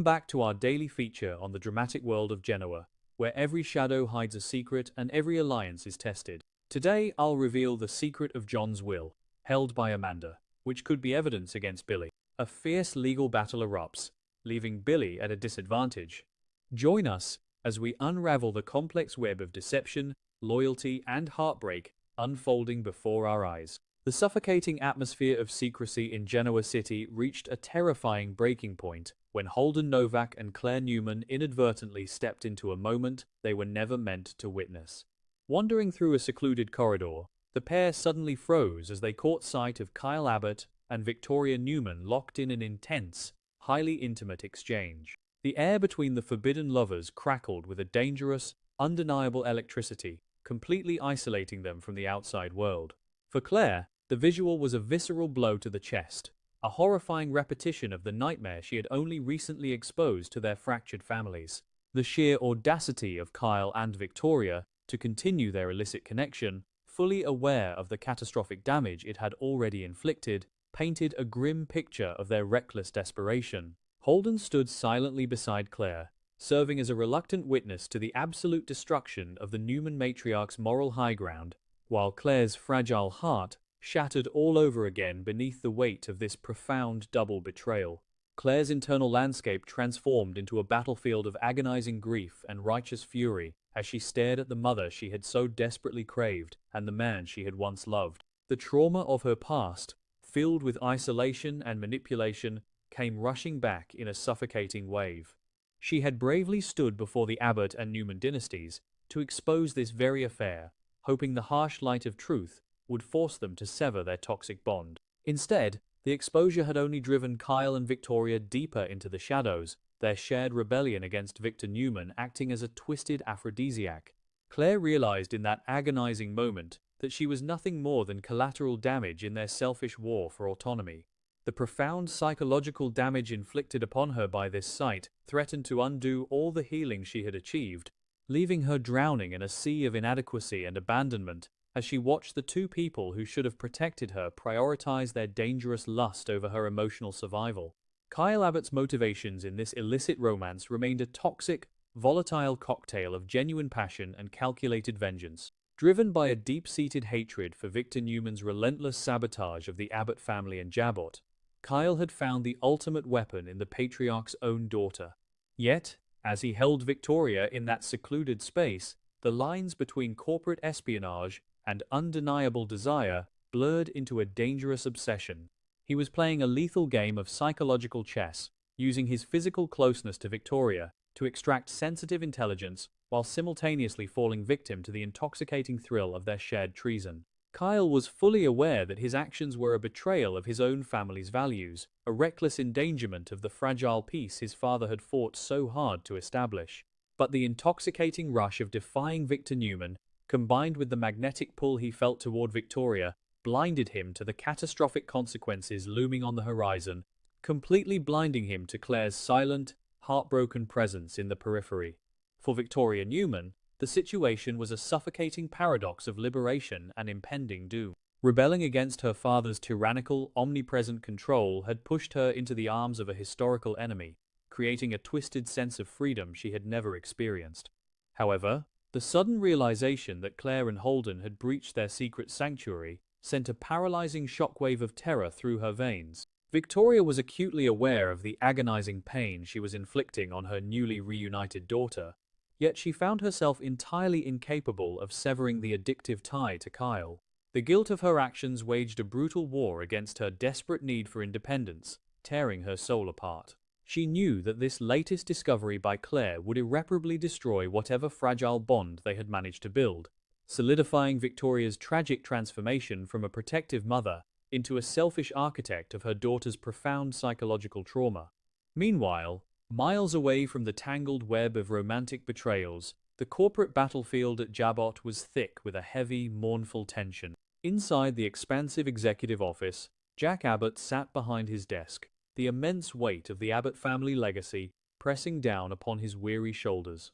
Welcome back to our daily feature on the dramatic world of Genoa, where every shadow hides a secret and every alliance is tested. Today, I'll reveal the secret of John's will, held by Amanda, which could be evidence against Billy. A fierce legal battle erupts, leaving Billy at a disadvantage. Join us as we unravel the complex web of deception, loyalty, and heartbreak unfolding before our eyes. The suffocating atmosphere of secrecy in Genoa City reached a terrifying breaking point when Holden Novak and Claire Newman inadvertently stepped into a moment they were never meant to witness. Wandering through a secluded corridor, the pair suddenly froze as they caught sight of Kyle Abbott and Victoria Newman locked in an intense, highly intimate exchange. The air between the forbidden lovers crackled with a dangerous, undeniable electricity, completely isolating them from the outside world. For Claire, the visual was a visceral blow to the chest, a horrifying repetition of the nightmare she had only recently exposed to their fractured families. The sheer audacity of Kyle and Victoria to continue their illicit connection, fully aware of the catastrophic damage it had already inflicted, painted a grim picture of their reckless desperation. Holden stood silently beside Claire, serving as a reluctant witness to the absolute destruction of the Newman matriarch's moral high ground, while Claire's fragile heart shattered all over again beneath the weight of this profound double betrayal. Claire's internal landscape transformed into a battlefield of agonizing grief and righteous fury as she stared at the mother she had so desperately craved and the man she had once loved. The trauma of her past, filled with isolation and manipulation, came rushing back in a suffocating wave. She had bravely stood before the Abbott and Newman dynasties to expose this very affair, hoping the harsh light of truth would force them to sever their toxic bond. Instead, the exposure had only driven Kyle and Victoria deeper into the shadows, their shared rebellion against Victor Newman acting as a twisted aphrodisiac. Claire realized in that agonizing moment that she was nothing more than collateral damage in their selfish war for autonomy. The profound psychological damage inflicted upon her by this sight threatened to undo all the healing she had achieved, leaving her drowning in a sea of inadequacy and abandonment as she watched the two people who should have protected her prioritize their dangerous lust over her emotional survival. Kyle Abbott's motivations in this illicit romance remained a toxic, volatile cocktail of genuine passion and calculated vengeance. Driven by a deep-seated hatred for Victor Newman's relentless sabotage of the Abbott family and Jabot, Kyle had found the ultimate weapon in the patriarch's own daughter. Yet, as he held Victoria in that secluded space, the lines between corporate espionage and undeniable desire blurred into a dangerous obsession. He was playing a lethal game of psychological chess, using his physical closeness to Victoria to extract sensitive intelligence while simultaneously falling victim to the intoxicating thrill of their shared treason. Kyle was fully aware that his actions were a betrayal of his own family's values, a reckless endangerment of the fragile peace his father had fought so hard to establish. But the intoxicating rush of defying Victor Newman, combined with the magnetic pull he felt toward Victoria, blinded him to the catastrophic consequences looming on the horizon, completely blinding him to Claire's silent, heartbroken presence in the periphery. For Victoria Newman, the situation was a suffocating paradox of liberation and impending doom. Rebelling against her father's tyrannical, omnipresent control had pushed her into the arms of a historical enemy, creating a twisted sense of freedom she had never experienced. However, the sudden realization that Claire and Holden had breached their secret sanctuary sent a paralyzing shockwave of terror through her veins. Victoria was acutely aware of the agonizing pain she was inflicting on her newly reunited daughter, yet she found herself entirely incapable of severing the addictive tie to Kyle. The guilt of her actions waged a brutal war against her desperate need for independence, tearing her soul apart. She knew that this latest discovery by Claire would irreparably destroy whatever fragile bond they had managed to build, solidifying Victoria's tragic transformation from a protective mother into a selfish architect of her daughter's profound psychological trauma. Meanwhile, miles away from the tangled web of romantic betrayals, the corporate battlefield at Jabot was thick with a heavy, mournful tension. Inside the expansive executive office, Jack Abbott sat behind his desk, the immense weight of the Abbott family legacy pressing down upon his weary shoulders.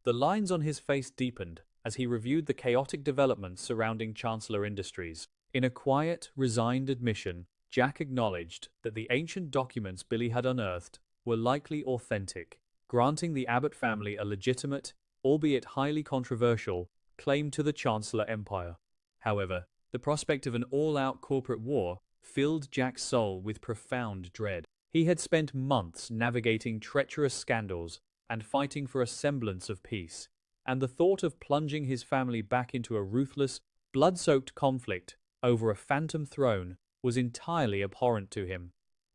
The lines on his face deepened as he reviewed the chaotic developments surrounding Chancellor Industries. In a quiet, resigned admission, Jack acknowledged that the ancient documents Billy had unearthed were likely authentic, granting the Abbott family a legitimate, albeit highly controversial, claim to the Chancellor Empire. However, the prospect of an all-out corporate war filled Jack's soul with profound dread. He had spent months navigating treacherous scandals and fighting for a semblance of peace, and the thought of plunging his family back into a ruthless, blood-soaked conflict over a phantom throne was entirely abhorrent to him.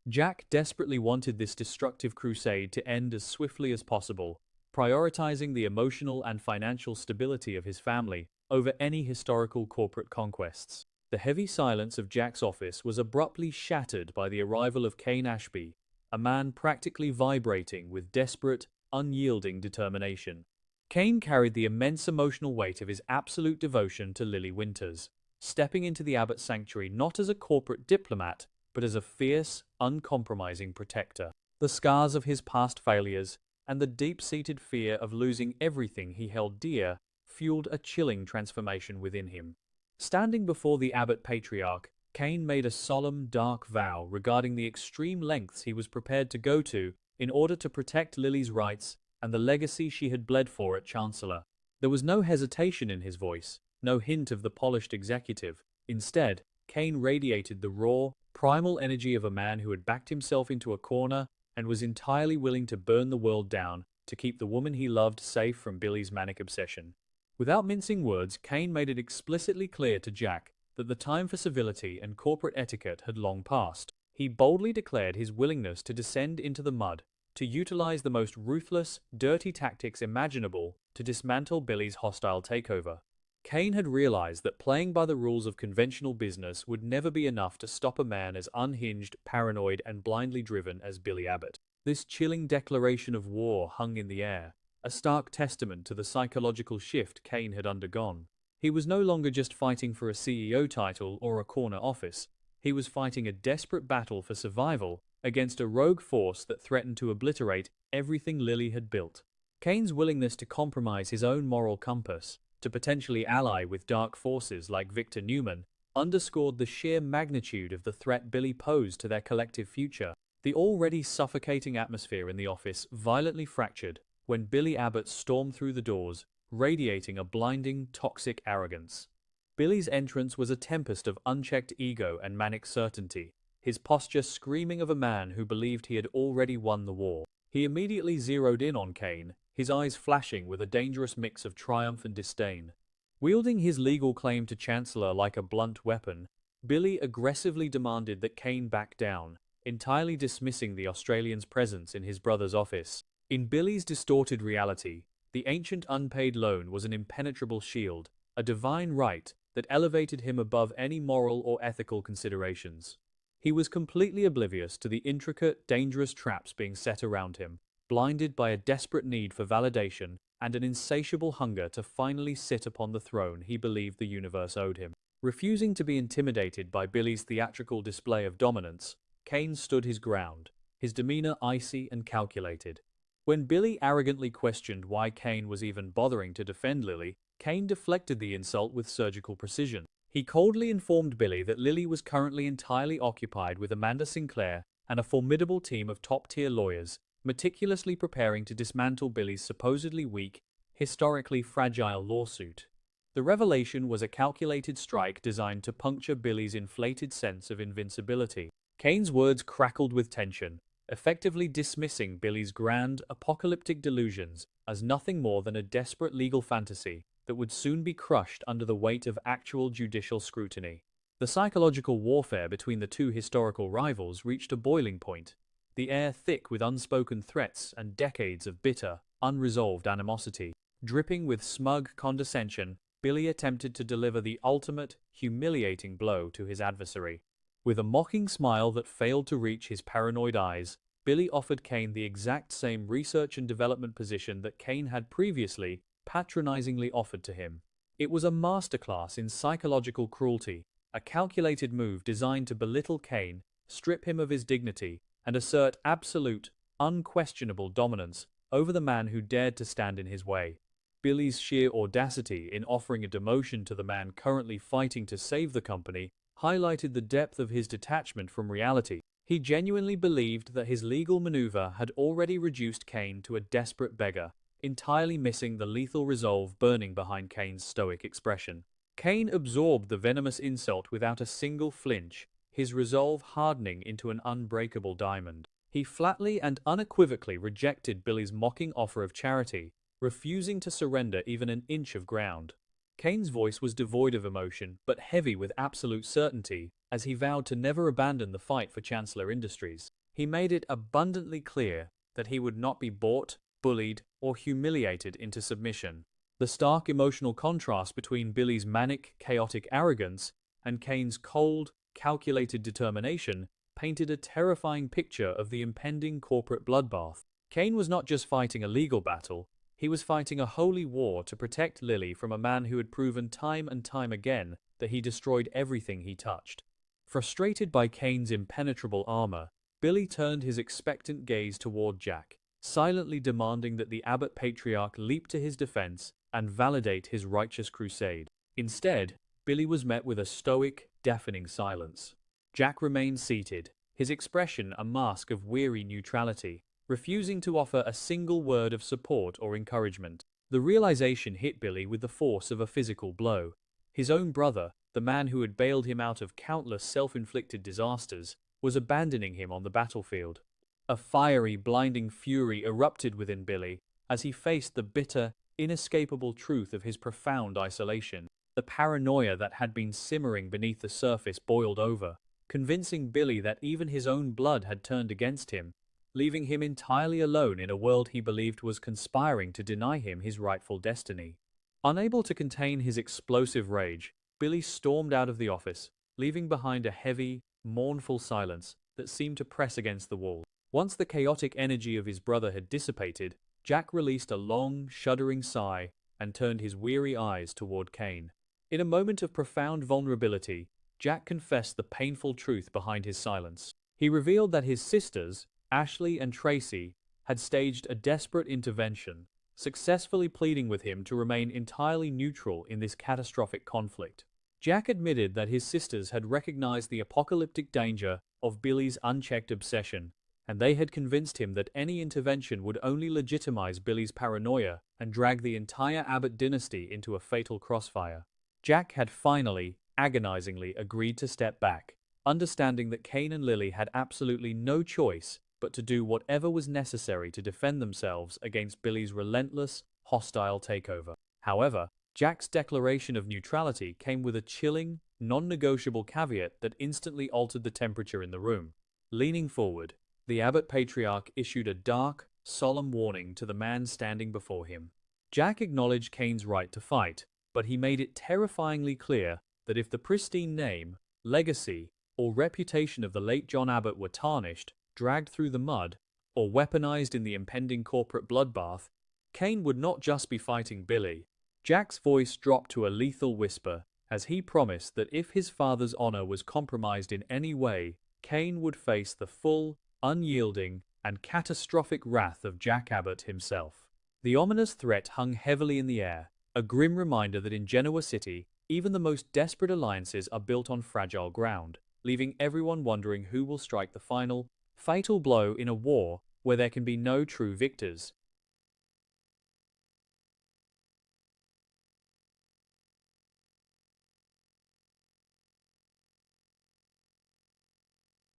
Jack desperately wanted this destructive crusade to end as swiftly as possible, prioritizing the emotional and financial stability of his family over any historical corporate conquests. The heavy silence of Jack's office was abruptly shattered by the arrival of Kane Ashby, a man practically vibrating with desperate, unyielding determination. Kane carried the immense emotional weight of his absolute devotion to Lily Winters, stepping into the Abbott sanctuary not as a corporate diplomat, but as a fierce, uncompromising protector. The scars of his past failures and the deep-seated fear of losing everything he held dear fueled a chilling transformation within him. Standing before the Abbott patriarch, Kane made a solemn, dark vow regarding the extreme lengths he was prepared to go to in order to protect Lily's rights and the legacy she had bled for at Chancellor. There was no hesitation in his voice, no hint of the polished executive. Instead, Kane radiated the raw, primal energy of a man who had backed himself into a corner and was entirely willing to burn the world down to keep the woman he loved safe from Billy's manic obsession. Without mincing words, Kane made it explicitly clear to Jack that the time for civility and corporate etiquette had long passed. He boldly declared his willingness to descend into the mud, to utilize the most ruthless, dirty tactics imaginable to dismantle Billy's hostile takeover. Kane had realized that playing by the rules of conventional business would never be enough to stop a man as unhinged, paranoid, and blindly driven as Billy Abbott. This chilling declaration of war hung in the air, a stark testament to the psychological shift Kane had undergone. He was no longer just fighting for a CEO title or a corner office. He was fighting a desperate battle for survival against a rogue force that threatened to obliterate everything Lily had built. Kane's willingness to compromise his own moral compass, to potentially ally with dark forces like Victor Newman, underscored the sheer magnitude of the threat Billy posed to their collective future. The already suffocating atmosphere in the office violently fractured when Billy Abbott stormed through the doors, radiating a blinding, toxic arrogance. Billy's entrance was a tempest of unchecked ego and manic certainty, his posture screaming of a man who believed he had already won the war. He immediately zeroed in on Kane, his eyes flashing with a dangerous mix of triumph and disdain. Wielding his legal claim to Chancellor like a blunt weapon, Billy aggressively demanded that Kane back down, entirely dismissing the Australian's presence in his brother's office. In Billy's distorted reality, the ancient unpaid loan was an impenetrable shield, a divine right that elevated him above any moral or ethical considerations. He was completely oblivious to the intricate, dangerous traps being set around him, blinded by a desperate need for validation and an insatiable hunger to finally sit upon the throne he believed the universe owed him. Refusing to be intimidated by Billy's theatrical display of dominance, Kane stood his ground, his demeanor icy and calculated. When Billy arrogantly questioned why Kane was even bothering to defend Lily, Kane deflected the insult with surgical precision. He coldly informed Billy that Lily was currently entirely occupied with Amanda Sinclair and a formidable team of top-tier lawyers, meticulously preparing to dismantle Billy's supposedly weak, historically fragile lawsuit. The revelation was a calculated strike designed to puncture Billy's inflated sense of invincibility. Kane's words crackled with tension, effectively dismissing Billy's grand, apocalyptic delusions as nothing more than a desperate legal fantasy that would soon be crushed under the weight of actual judicial scrutiny. The psychological warfare between the two historical rivals reached a boiling point, the air thick with unspoken threats and decades of bitter, unresolved animosity. Dripping with smug condescension, Billy attempted to deliver the ultimate, humiliating blow to his adversary. With a mocking smile that failed to reach his paranoid eyes, Billy offered Kane the exact same research and development position that Kane had previously patronizingly offered to him. It was a masterclass in psychological cruelty, a calculated move designed to belittle Kane, strip him of his dignity, and assert absolute, unquestionable dominance over the man who dared to stand in his way. Billy's sheer audacity in offering a demotion to the man currently fighting to save the company highlighted the depth of his detachment from reality. He genuinely believed that his legal maneuver had already reduced Kane to a desperate beggar, entirely missing the lethal resolve burning behind Kane's stoic expression. Kane absorbed the venomous insult without a single flinch, his resolve hardening into an unbreakable diamond. He flatly and unequivocally rejected Billy's mocking offer of charity, refusing to surrender even an inch of ground. Kane's voice was devoid of emotion, but heavy with absolute certainty, as he vowed to never abandon the fight for Chancellor Industries. He made it abundantly clear that he would not be bought, bullied, or humiliated into submission. The stark emotional contrast between Billy's manic, chaotic arrogance and Kane's cold, calculated determination painted a terrifying picture of the impending corporate bloodbath. Kane was not just fighting a legal battle, he was fighting a holy war to protect Lily from a man who had proven time and time again that he destroyed everything he touched. Frustrated by Kane's impenetrable armor, Billy turned his expectant gaze toward Jack, silently demanding that the Abbot Patriarch leap to his defense and validate his righteous crusade. Instead, Billy was met with a stoic, deafening silence. Jack remained seated, his expression a mask of weary neutrality, refusing to offer a single word of support or encouragement. The realization hit Billy with the force of a physical blow. His own brother, the man who had bailed him out of countless self-inflicted disasters, was abandoning him on the battlefield. A fiery, blinding fury erupted within Billy as he faced the bitter, inescapable truth of his profound isolation. The paranoia that had been simmering beneath the surface boiled over, convincing Billy that even his own blood had turned against him, leaving him entirely alone in a world he believed was conspiring to deny him his rightful destiny. Unable to contain his explosive rage, Billy stormed out of the office, leaving behind a heavy, mournful silence that seemed to press against the wall. Once the chaotic energy of his brother had dissipated, Jack released a long, shuddering sigh and turned his weary eyes toward Kane. In a moment of profound vulnerability, Jack confessed the painful truth behind his silence. He revealed that his sisters, Ashley and Tracy, had staged a desperate intervention, successfully pleading with him to remain entirely neutral in this catastrophic conflict. Jack admitted that his sisters had recognized the apocalyptic danger of Billy's unchecked obsession, and they had convinced him that any intervention would only legitimize Billy's paranoia and drag the entire Abbott dynasty into a fatal crossfire. Jack had finally, agonizingly, agreed to step back, understanding that Kane and Lily had absolutely no choice but to do whatever was necessary to defend themselves against Billy's relentless, hostile takeover. However, Jack's declaration of neutrality came with a chilling, non-negotiable caveat that instantly altered the temperature in the room. Leaning forward, the Abbot Patriarch issued a dark, solemn warning to the man standing before him. Jack acknowledged Kane's right to fight, but he made it terrifyingly clear that if the pristine name, legacy, or reputation of the late John Abbott were tarnished, dragged through the mud, or weaponized in the impending corporate bloodbath, Kane would not just be fighting Billy. Jack's voice dropped to a lethal whisper as he promised that if his father's honor was compromised in any way, Kane would face the full, unyielding, and catastrophic wrath of Jack Abbott himself. The ominous threat hung heavily in the air, a grim reminder that in Genoa City, even the most desperate alliances are built on fragile ground, leaving everyone wondering who will strike the final, fatal blow in a war where there can be no true victors.